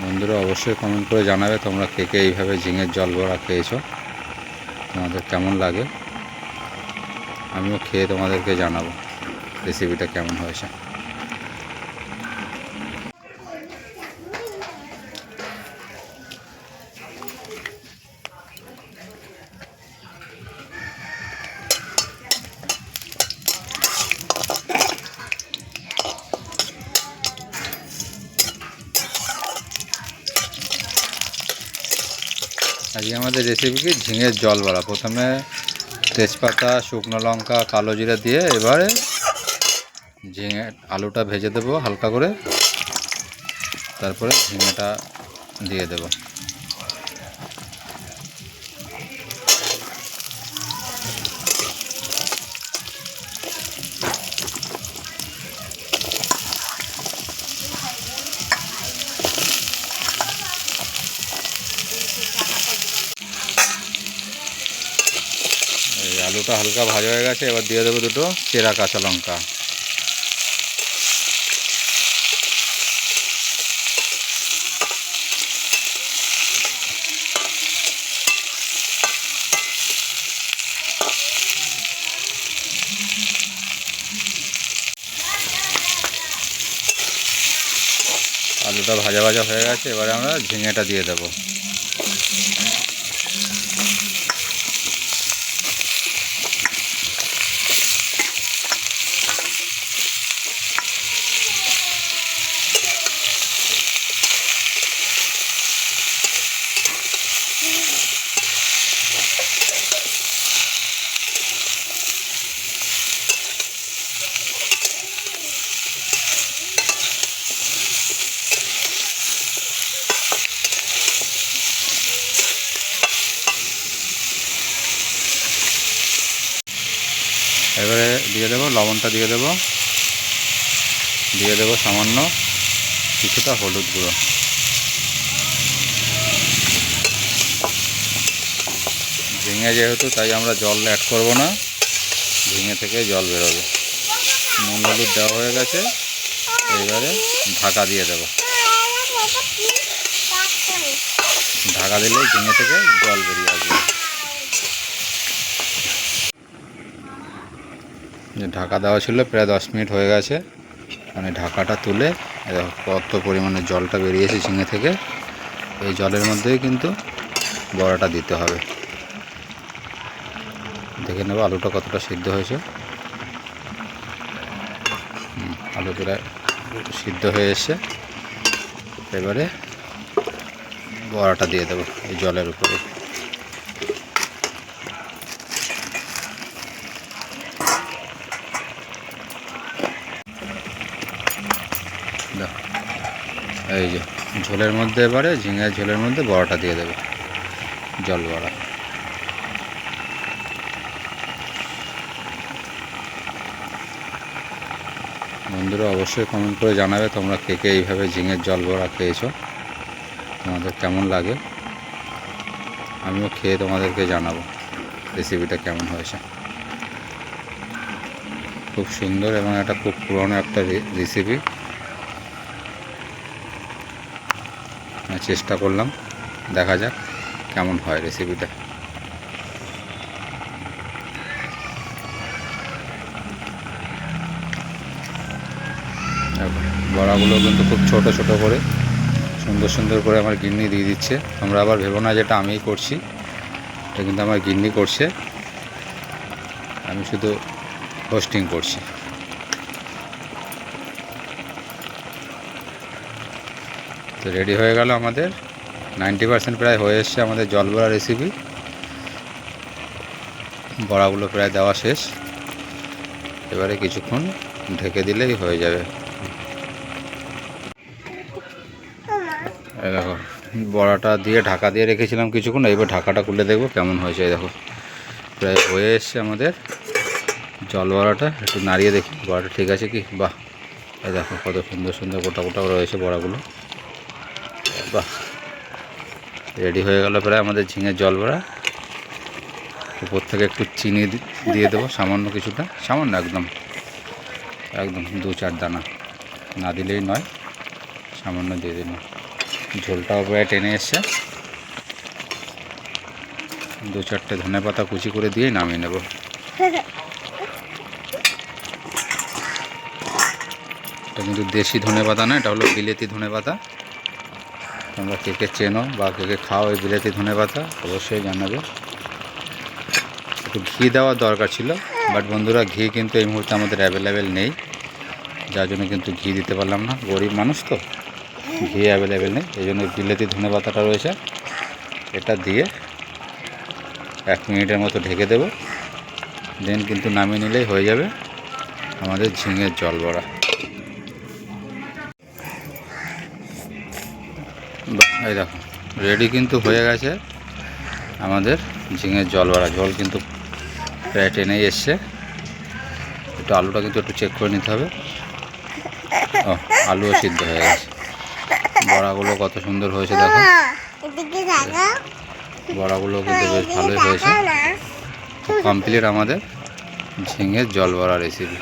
বন্ধুরা অবশ্যই কমেন্ট করে জানাবে তোমরা কে কে এইভাবে ঝিঙের জল বড়া খেয়েছো, তোমাদের কেমন লাগে। আমিও খেয়ে তোমাদেরকে জানাবো রেসিপিটা কেমন হয়েছে। আজকে আমাদের রেসিপি কি ঝিঙের জল বড়া। প্রথমে তেজপাতা, শুকনো লঙ্কা, কালো জিরা দিয়ে এবারে ঝিঙে আলুটা ভেজে দেবো হালকা করে, তারপরে ঝিঙেটা দিয়ে দেবো। এই আলুটা হালকা ভাজা হয়ে গেছে, এবার দিয়ে দেবো দুটো চেরা কাঁচা লঙ্কা। আলুটা ভাজা ভাজা হয়ে গেছে, এবারে আমরা ঝিঙেটা দিয়ে দেবো। এবারে দিয়ে দেবো লবণটা, দিয়ে দেবো সামান্য কিছুটা হলুদ গুঁড়ো। ঝিঙে যেহেতু, তাই আমরা জল অ্যাড করব না, ঝিঙে থেকে জল বেরোবে। নুন হলুদ দেওয়া হয়ে গেছে, এইবারে ঢাকা দিয়ে দেবো। ঢাকা দিলেই ঝিঙে থেকে জল বেরিয়ে আসবে। ঢাকা দেওয়া ছিল, প্রায় 10 মিনিট হয়ে গেছে। মানে ঢাকাটা তুলে কত পরিমাণে জলটা বেরিয়েছে ঝিঙে থেকে, এই জলের মধ্যেই কিন্তু বড়াটা দিতে হবে। দেখে নেব আলুটা কতটা সিদ্ধ হয়েছে। আলু প্রায় সিদ্ধ হয়ে এসছে, এবারে বড়াটা দিয়ে দেবো এই জলের উপরে। এই যে ঝোলের মধ্যে, এবারে ঝিঙের ঝোলের মধ্যে বড়াটা দিয়ে দেবে, জল বড়া। বন্ধুরা অবশ্যই কমেন্ট করে জানাবে তোমরা কে কে এইভাবে ঝিঙের জল বড়া খেয়েছো, তোমাদের কেমন লাগে। আমিও খেয়ে তোমাদেরকে জানাবো রেসিপিটা কেমন হয়েছে। খুব সুন্দর এবং এটা খুব পুরনো একটা রেসিপি। চেষ্টা করলাম, দেখা যাক কেমন হয় রেসিপিটা। বড়াগুলো কিন্তু খুব ছোট ছোট করে সুন্দর সুন্দর করে আমার গিন্নি দিয়ে দিচ্ছে। তোমরা আবার ভেবো না যেটা আমিই করছি, এটা কিন্তু আমার গিন্নি করছে, আমি শুধু হোস্টিং করছি। তো রেডি হয়ে গেল আমাদের, 90% প্রায় হয়ে এসছে আমাদের জল বড়া রেসিপি। বড়াগুলো প্রায় দেওয়া শেষ, এবারে কিছুক্ষণ ঢেকে দিলেই হয়ে যাবে। দেখো বড়াটা দিয়ে ঢাকা দিয়ে রেখেছিলাম কিছুক্ষণ, এবার ঢাকাটা খুলে দেখবো কেমন হয়েছে। দেখো প্রায় হয়ে এসছে আমাদের জল বড়াটা। একটু নাড়িয়ে দেখি বড়াটা ঠিক আছে কি। বাহ, এই দেখো কত সুন্দর সুন্দর গোটা গোটা রয়েছে বড়াগুলো। বাহ, রেডি হয়ে গেল প্রায় আমাদের ঝিঙের জল বড়া। উপর থেকে একটু চিনি দিয়ে দেবো, সামান্য কিছুটা, সামান্য একদম একদম 2-4 দানা, না দিলেই নয়, সামান্য দিয়ে দিলাম। ঝোলটাও প্রায় টেনে এসছে। 2-4টে ধনেপাতা কুচি করে দিয়ে নামিয়ে নেব। এটা কিন্তু দেশি ধনেপাতা না, এটা হলো বিলেতি ধনেপাতা। তোমরা কে কে চেনো বা কে কে খাও এই বিলেতি ধনেপাতা অবশ্যই জানাবে। একটু ঘি দেওয়ার দরকার ছিল, বাট বন্ধুরা ঘি কিন্তু এই মুহূর্তে আমাদের অ্যাভেলেবেল নেই, যার জন্য কিন্তু ঘি দিতে পারলাম না। গরিব মানুষ তো, ঘি অ্যাভেলেবেল নেই, এই জন্য বিলেতি ধনেপাতাটা রয়েছে। এটা দিয়ে 1 মিনিটের মতো ঢেকে দেব, দেন কিন্তু নামিয়ে নিলেই হয়ে যাবে আমাদের ঝিঙের জল বড়া। এই দেখো রেডি কিন্তু হয়ে গেছে আমাদের ঝিঙের জল বড়া। জল কিন্তু প্রায় টেনেই এসছে। একটু আলুটা কিন্তু একটু চেক করে নিতে হবে। ও, আলুও সিদ্ধ হয়ে গেছে। বড়াগুলো কত সুন্দর হয়েছে দেখো, বড়াগুলো কিন্তু বেশ ভালোই হয়েছে। কমপ্লিট আমাদের ঝিঙের জল বড়া রেসিপি।